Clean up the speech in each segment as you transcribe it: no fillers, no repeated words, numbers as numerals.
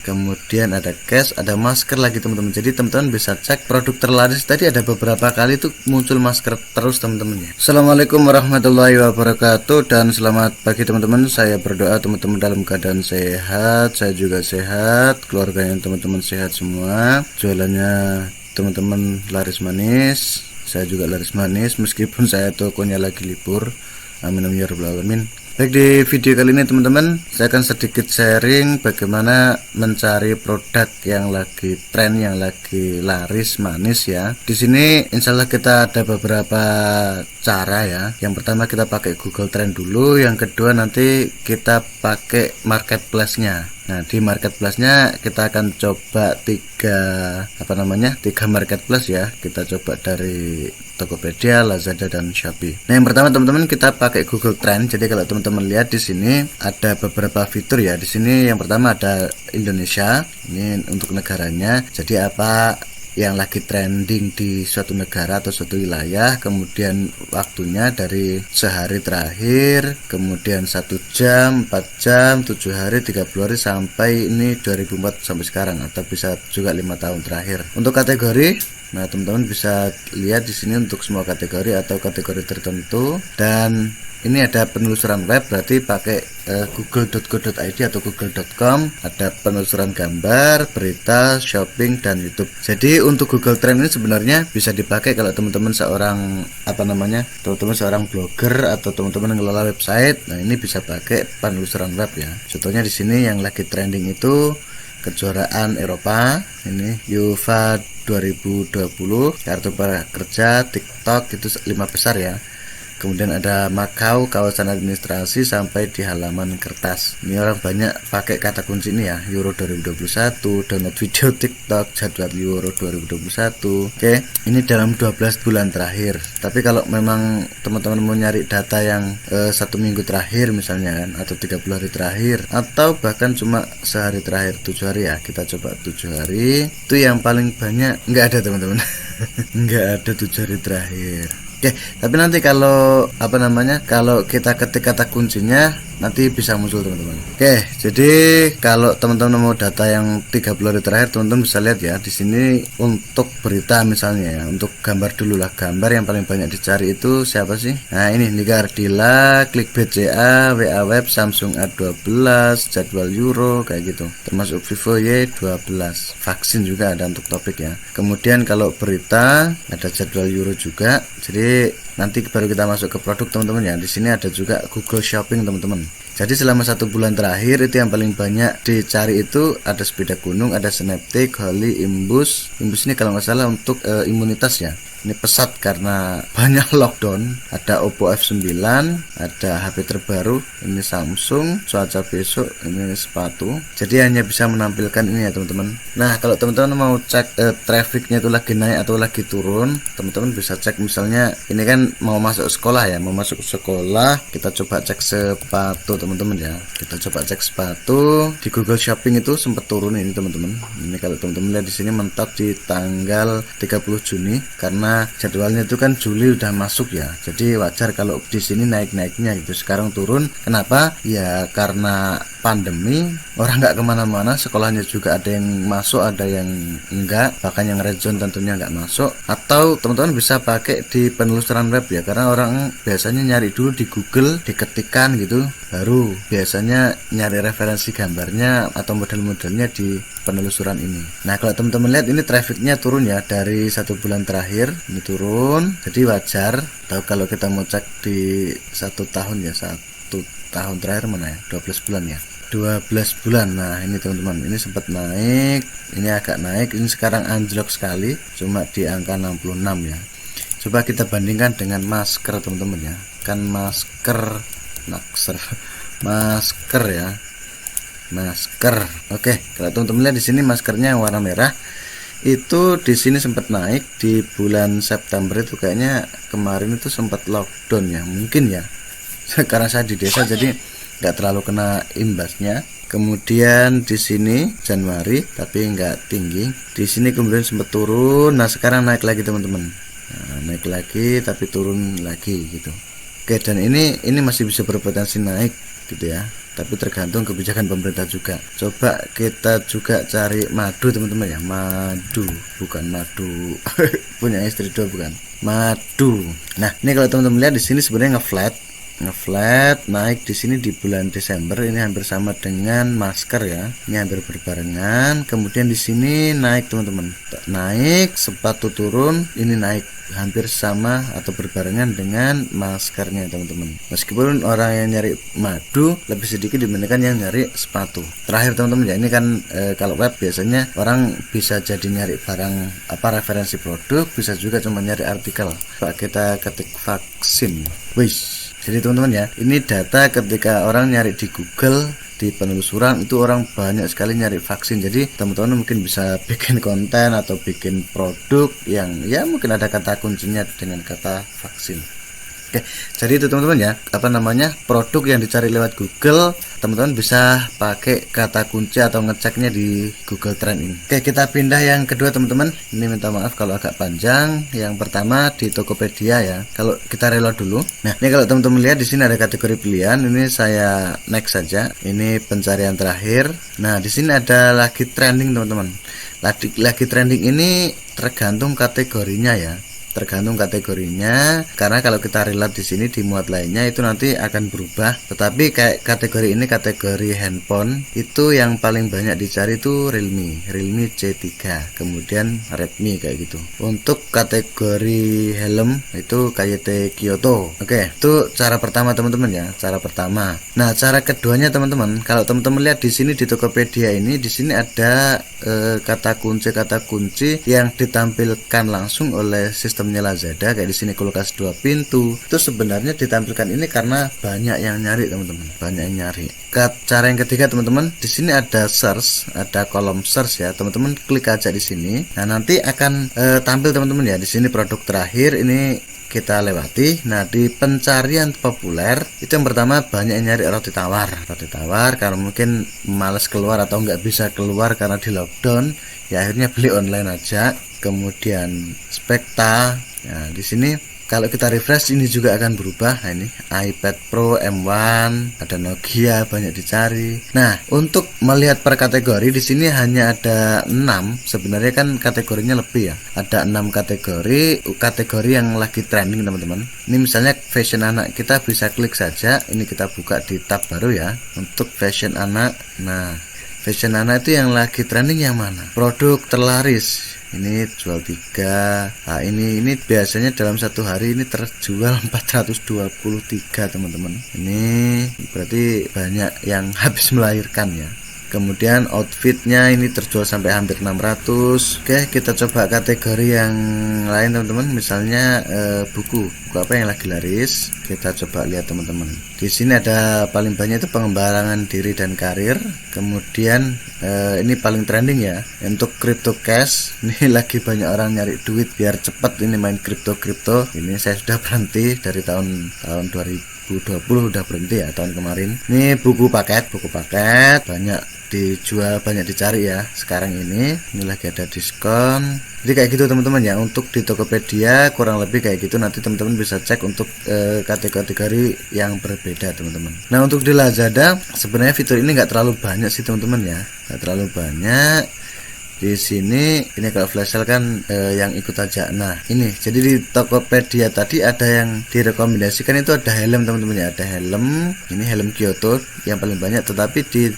kemudian ada cash, ada masker lagi teman-teman. Jadi teman-teman bisa cek produk terlaris tadi ada beberapa kali itu muncul masker terus teman-teman ya. Assalamualaikum warahmatullahi wabarakatuh dan selamat pagi teman-teman. Saya berdoa teman-teman dalam keadaan sehat, saya juga sehat, keluarganya teman-teman sehat semua. Jualannya teman-teman laris manis, saya juga laris manis meskipun saya tokonya lagi libur. Amin amin ya rabbal alamin. Baik, di video kali ini teman-teman saya akan sedikit sharing bagaimana mencari produk yang lagi tren, yang lagi laris manis ya. Di sini insya Allah kita ada beberapa cara ya. Yang pertama kita pakai Google Trend dulu, yang kedua nanti kita pakai marketplace-nya. Nah, di marketplace-nya kita akan coba tiga marketplace ya. Kita coba dari Tokopedia, Lazada dan Shopee. Nah, yang pertama teman-teman kita pakai Google Trend. Jadi kalau teman-teman lihat di sini ada beberapa fitur ya. Di sini yang pertama ada Indonesia. Ini untuk negaranya. Jadi apa yang lagi trending di suatu negara atau suatu wilayah, kemudian waktunya dari sehari terakhir, kemudian 1 jam, 4 jam, 7 hari, 30 hari sampai ini 2004 sampai sekarang, atau bisa juga 5 tahun terakhir. Untuk kategori, nah teman-teman bisa lihat di sini untuk semua kategori atau kategori tertentu, dan ini ada penelusuran web, berarti pakai google.co.id atau google.com. Ada penelusuran gambar, berita, shopping, dan YouTube. Jadi untuk Google Trend ini sebenarnya bisa dipakai kalau teman-teman seorang teman-teman seorang blogger atau teman-teman yang ngelola website. Nah, ini bisa pakai penelusuran web ya. Contohnya di sini yang lagi trending itu kejuaraan Eropa, ini UEFA 2020, kartu prakerja, TikTok, itu 5 besar ya. Kemudian ada Makau, kawasan administrasi sampai di halaman kertas. Ini orang banyak pakai kata kunci ini ya, Euro 2021, download video TikTok, jadwal Euro 2021. Oke, ini dalam 12 bulan terakhir. Tapi kalau memang teman-teman mau nyari data yang 1 minggu terakhir misalnya kan, atau 30 hari terakhir, atau bahkan cuma sehari terakhir, 7 hari ya, kita coba 7 hari. Itu yang paling banyak nggak ada teman-teman. Nggak ada 7 hari terakhir. Oke, tapi nanti kalau kalau kita ketik kata kuncinya nanti bisa muncul teman-teman. Oke, jadi kalau teman-teman mau data yang 30 hari terakhir, teman-teman bisa lihat ya di sini untuk berita misalnya ya. Untuk gambar dulu lah, gambar yang paling banyak dicari itu siapa sih? Nah, ini Nika Ardila, Clickbait CA, WA Web, Samsung A12, jadwal Euro kayak gitu. Termasuk Vivo Y12. Vaksin juga ada untuk topik ya. Kemudian kalau berita ada jadwal Euro juga. Jadi nanti baru kita masuk ke produk teman-teman ya. Di sini ada juga Google Shopping teman-teman. Jadi selama 1 bulan terakhir itu yang paling banyak dicari itu ada sepeda gunung, ada Snaptik, Holy, Imbus. Imbus ini kalau nggak salah untuk imunitas ya. Ini pesat karena banyak lockdown. Ada Oppo F9, ada HP terbaru, ini Samsung, cuaca besok, ini sepatu. Jadi hanya bisa menampilkan ini ya teman-teman. Nah, kalau teman-teman mau cek trafficnya itu lagi naik atau lagi turun, teman-teman bisa cek misalnya ini kan mau masuk sekolah ya, mau masuk sekolah, kita coba cek sepatu teman-teman ya. Kita coba cek sepatu di Google Shopping itu sempat turun ini teman-teman. Ini kalau teman-teman lihat di sini mentok di tanggal 30 Juni karena jadwalnya itu kan Juli udah masuk ya. Jadi wajar kalau di sini naik-naiknya gitu. Sekarang turun. Kenapa? Ya karena pandemi, orang nggak kemana-mana, sekolahnya juga ada yang masuk, ada yang enggak, bahkan yang red zone tentunya nggak masuk. Atau teman-teman bisa pakai di penelusuran web ya, karena orang biasanya nyari dulu di Google, diketikkan gitu, baru biasanya nyari referensi gambarnya atau model-modelnya di penelusuran ini. Nah, kalau teman-teman lihat ini trafficnya turun ya, dari 1 bulan terakhir ini turun, jadi wajar. Tahu kalau kita mau cek di 1 tahun ya, 1 tahun terakhir mana ya, 12 bulan ya, 12 bulan. Nah, ini teman-teman, ini sempat naik, ini agak naik, ini sekarang anjlok sekali, cuma di angka 66 ya. Coba kita bandingkan dengan masker teman-teman ya, kan masker ya, masker. Oke, kalau teman-teman lihat di sini maskernya yang warna merah itu di sini sempat naik di bulan September itu, kayaknya kemarin itu sempat lockdown ya, mungkin ya. Karena saya di desa jadi nggak terlalu kena imbasnya. Kemudian di sini Januari tapi nggak tinggi. Di sini kemudian sempat turun. Nah, sekarang naik lagi teman-teman. Nah, naik lagi tapi turun lagi gitu. Oke, dan ini masih bisa berpotensi naik gitu ya. tapi tergantung kebijakan pemerintah juga. Coba kita juga cari madu teman-teman ya, madu bukan madu punya istri dua, bukan madu. Nah ini kalau teman-teman lihat di sini sebenarnya ngeflat naik di sini di bulan Desember, ini hampir sama dengan masker ya, ini hampir berbarengan. Kemudian di sini naik teman-teman, naik, sepatu turun, ini naik hampir sama atau berbarengan dengan maskernya teman-teman. Meskipun orang yang nyari madu lebih sedikit dibandingkan yang nyari sepatu. Terakhir teman-teman ya, ini kan kalau web biasanya orang bisa jadi nyari barang referensi produk, bisa juga cuma nyari artikel. Pak kita ketik vaksin, wis. Jadi teman-teman ya, ini data ketika orang nyari di Google, di penelusuran itu orang banyak sekali nyari vaksin. Jadi teman-teman mungkin bisa bikin konten atau bikin produk yang ya mungkin ada kata kuncinya dengan kata vaksin. Oke, jadi itu teman-teman ya, produk yang dicari lewat Google, teman-teman bisa pakai kata kunci atau ngeceknya di Google Trend ini. Oke, kita pindah yang kedua teman-teman. Ini minta maaf kalau agak panjang. Yang pertama di Tokopedia ya. Kalau kita reload dulu. Nah, ini kalau teman-teman lihat di sini ada kategori pilihan. Ini saya next saja. Ini pencarian terakhir. Nah, di sini ada lagi trending teman-teman. Lagi trending ini tergantung kategorinya ya. Karena kalau kita relate di sini di muat lainnya itu nanti akan berubah. Tetapi kayak kategori ini, kategori handphone itu yang paling banyak dicari itu Realme C3, kemudian Redmi kayak gitu. Untuk kategori helm itu KYT Kyoto. Oke, itu cara pertama teman-teman ya, cara pertama. Nah, cara keduanya teman-teman, kalau teman-teman lihat di sini di Tokopedia ini, di sini ada kata kunci yang ditampilkan langsung oleh sistemnya Lazada. Kayak di sini kulkas 2 pintu. Itu sebenarnya ditampilkan ini karena banyak yang nyari teman-teman, Cara yang ketiga teman-teman, di sini ada search, ada kolom search ya. Teman-teman klik aja di sini. Nah, nanti akan tampil teman-teman ya. Di sini produk terakhir ini kita lewati. Nah, di pencarian populer itu yang pertama banyak yang nyari roti tawar karena mungkin males keluar atau nggak bisa keluar karena di lockdown ya, akhirnya beli online aja. Kemudian Spekta. Nah, di sini kalau kita refresh ini juga akan berubah. Nah, ini iPad Pro M1, ada Nokia banyak dicari. Nah, untuk melihat per kategori di sini hanya ada 6. Sebenarnya kan kategorinya lebih ya. Ada 6 kategori yang lagi trending teman-teman. Ini misalnya fashion anak, kita bisa klik saja. Ini kita buka di tab baru ya. Untuk fashion anak. Nah, fashion anak itu yang lagi trending yang mana? Produk terlaris. Ini jual 3. Nah, ini biasanya dalam satu hari ini terjual 423 teman-teman. Ini berarti banyak yang habis melahirkan ya. Kemudian outfitnya ini terjual sampai hampir 600. Oke, kita coba kategori yang lain teman-teman. Misalnya buku apa yang lagi laris. Kita coba lihat teman-teman. Di sini ada paling banyak itu pengembangan diri dan karir. Kemudian ini paling trending ya. Untuk crypto cash, ini lagi banyak orang nyari duit biar cepat ini main crypto. Ini saya sudah berhenti dari tahun 2020 udah berhenti ya, tahun kemarin. Ini buku paket banyak dijual, banyak dicari ya sekarang ini lagi ada diskon. Jadi kayak gitu teman-teman ya. Untuk di Tokopedia kurang lebih kayak gitu. Nanti teman-teman bisa cek untuk kategori yang berbeda teman-teman. Nah, untuk di Lazada sebenarnya fitur ini nggak terlalu banyak sih teman-teman ya, nggak terlalu banyak. Di sini ini kalau flash sale kan yang ikut aja. Nah, ini jadi di Tokopedia tadi ada yang direkomendasikan itu ada helm teman-teman ya, ada helm. Ini helm Kyoto yang paling banyak, tetapi di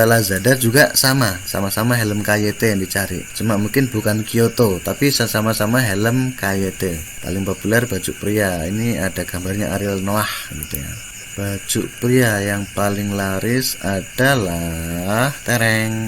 Lazada juga sama-sama helm KYT yang dicari. Cuma mungkin bukan Kyoto, tapi sama-sama helm KYT. Paling populer baju pria. Ini ada gambarnya Ariel Noah gitu ya. Baju pria yang paling laris adalah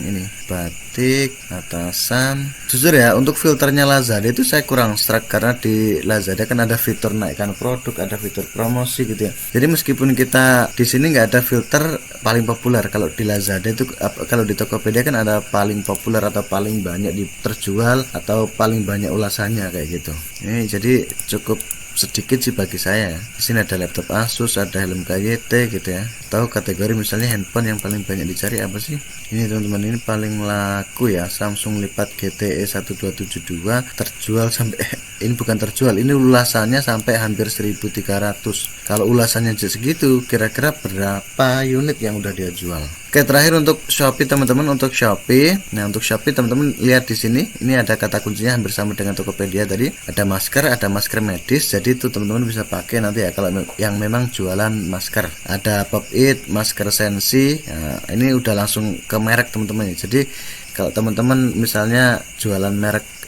ini batik atasan. Jujur ya, untuk filternya Lazada itu saya kurang struck karena di Lazada kan ada fitur naikkan produk, ada fitur promosi gitu ya. Jadi meskipun kita di sini nggak ada filter paling populer, kalau di Lazada itu, kalau di Tokopedia kan ada paling populer atau paling banyak terjual atau paling banyak ulasannya kayak gitu. Ini jadi cukup sedikit sih bagi saya. Di sini ada laptop Asus, ada helm KYT gitu ya. Tahu kategori misalnya handphone yang paling banyak dicari apa sih? Ini teman-teman, ini paling laku ya, Samsung Lipat GTE 1272 terjual sampai ini bukan terjual, ini ulasannya sampai hampir 1300. Kalau ulasannya segitu, kira-kira berapa unit yang udah dia jual? Oke, terakhir untuk Shopee teman-teman, untuk Shopee. Nah, untuk Shopee teman-teman lihat di sini, ini ada kata kuncinya hampir sama dengan Tokopedia tadi. Ada masker medis. Jadi itu teman-teman bisa pakai nanti ya kalau yang memang jualan masker. Ada Pop It, masker Sensi. Nah, ini udah langsung ke merek teman-teman ya. Jadi kalau teman-teman misalnya jualan merek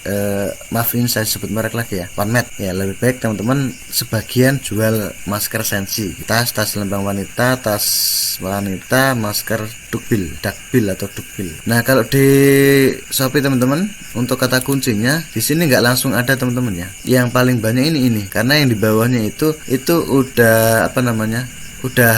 maafin saya sebut merek lagi ya, OneMed ya, lebih baik teman-teman sebagian jual masker Sensi, tas lembang wanita, tas wanita, masker dakbil atau dukbil. Nah, kalau di Shopee teman-teman, untuk kata kuncinya di sini nggak langsung ada teman-teman ya. Yang paling banyak ini karena yang di bawahnya itu udah udah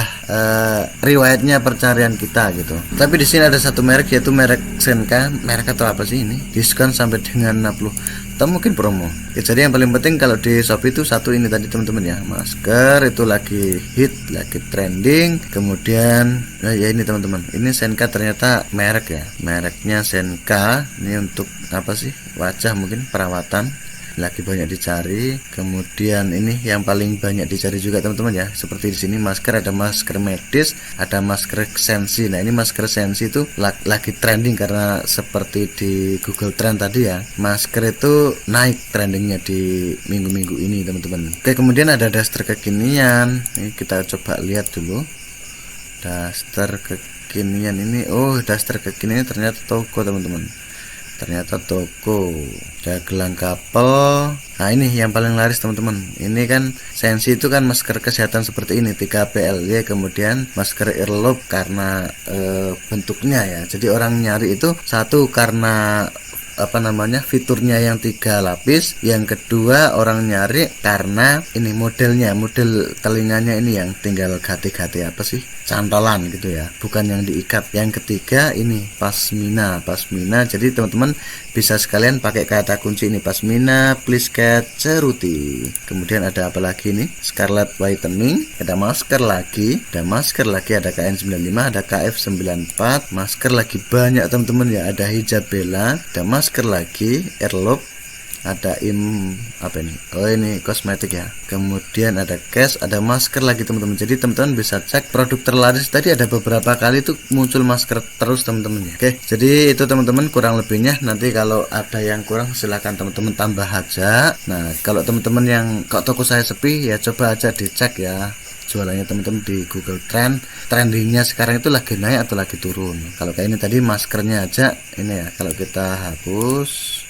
riwayatnya percarian kita gitu. Tapi di sini ada satu merek, yaitu merek Senka. Merek atau apa sih ini? Diskon sampai dengan 60 atau mungkin promo ya. Jadi yang paling penting kalau di Shopee itu satu ini tadi teman-teman ya, masker itu lagi hit, lagi trending. Kemudian ya ini teman-teman, ini Senka ternyata merek ya, mereknya Senka. Ini untuk apa sih, wajah mungkin perawatan, lagi banyak dicari. Kemudian ini yang paling banyak dicari juga teman-teman ya, seperti di sini masker, ada masker medis, ada masker Sensi. Nah, ini masker Sensi itu lagi trending karena seperti di Google Trend tadi ya, masker itu naik trendingnya di minggu-minggu ini teman-teman. Oke, kemudian ada daster kekinian. Ini kita coba lihat dulu daster kekinian ini. Oh, daster kekinian ternyata toko teman-teman, ternyata toko. Ada gelang kapel. Nah, ini yang paling laris teman-teman. Ini kan Sensi itu kan masker kesehatan seperti ini 3PLY, kemudian masker earlobe karena bentuknya ya. Jadi orang nyari itu satu karena fiturnya yang 3 lapis, yang kedua orang nyari karena ini model telinganya ini yang tinggal gati-gati apa sih, cantolan gitu ya, bukan yang diikat. Yang ketiga ini pasmina. Jadi teman-teman bisa sekalian pakai kata kunci ini, pasmina, please cat, ceruti. Kemudian ada apa lagi nih, scarlet whitening, ada masker lagi, ada KN95, ada KF94, masker lagi banyak teman-teman ya. Ada hijabella, ada masker lagi, earlobe, ada ini kosmetik ya. Kemudian ada case, ada masker lagi teman-teman. Jadi teman-teman bisa cek produk terlaris tadi, ada beberapa kali itu muncul masker terus teman-teman ya. Oke, jadi itu teman-teman kurang lebihnya. Nanti kalau ada yang kurang silahkan teman-teman tambah aja. Nah, kalau teman-teman yang kok toko saya sepi ya, coba aja dicek ya jualannya teman-teman di Google Trend. Trendingnya sekarang itu lagi naik atau lagi turun. Kalau kayak ini tadi maskernya aja ini ya, kalau kita hapus,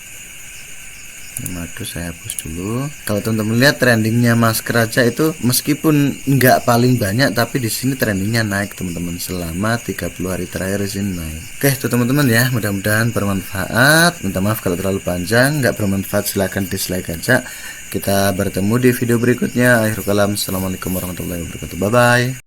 saya hapus dulu. Kalau teman-teman lihat trendingnya masker aja itu meskipun nggak paling banyak, tapi di sini trendingnya naik teman-teman, selama 30 hari terakhir di sini naik. Oke, itu teman-teman ya, mudah-mudahan bermanfaat. Minta maaf kalau terlalu panjang, nggak bermanfaat silahkan dislike aja. Kita bertemu di video berikutnya. Akhirul kalam, assalamualaikum warahmatullahi wabarakatuh. Bye bye.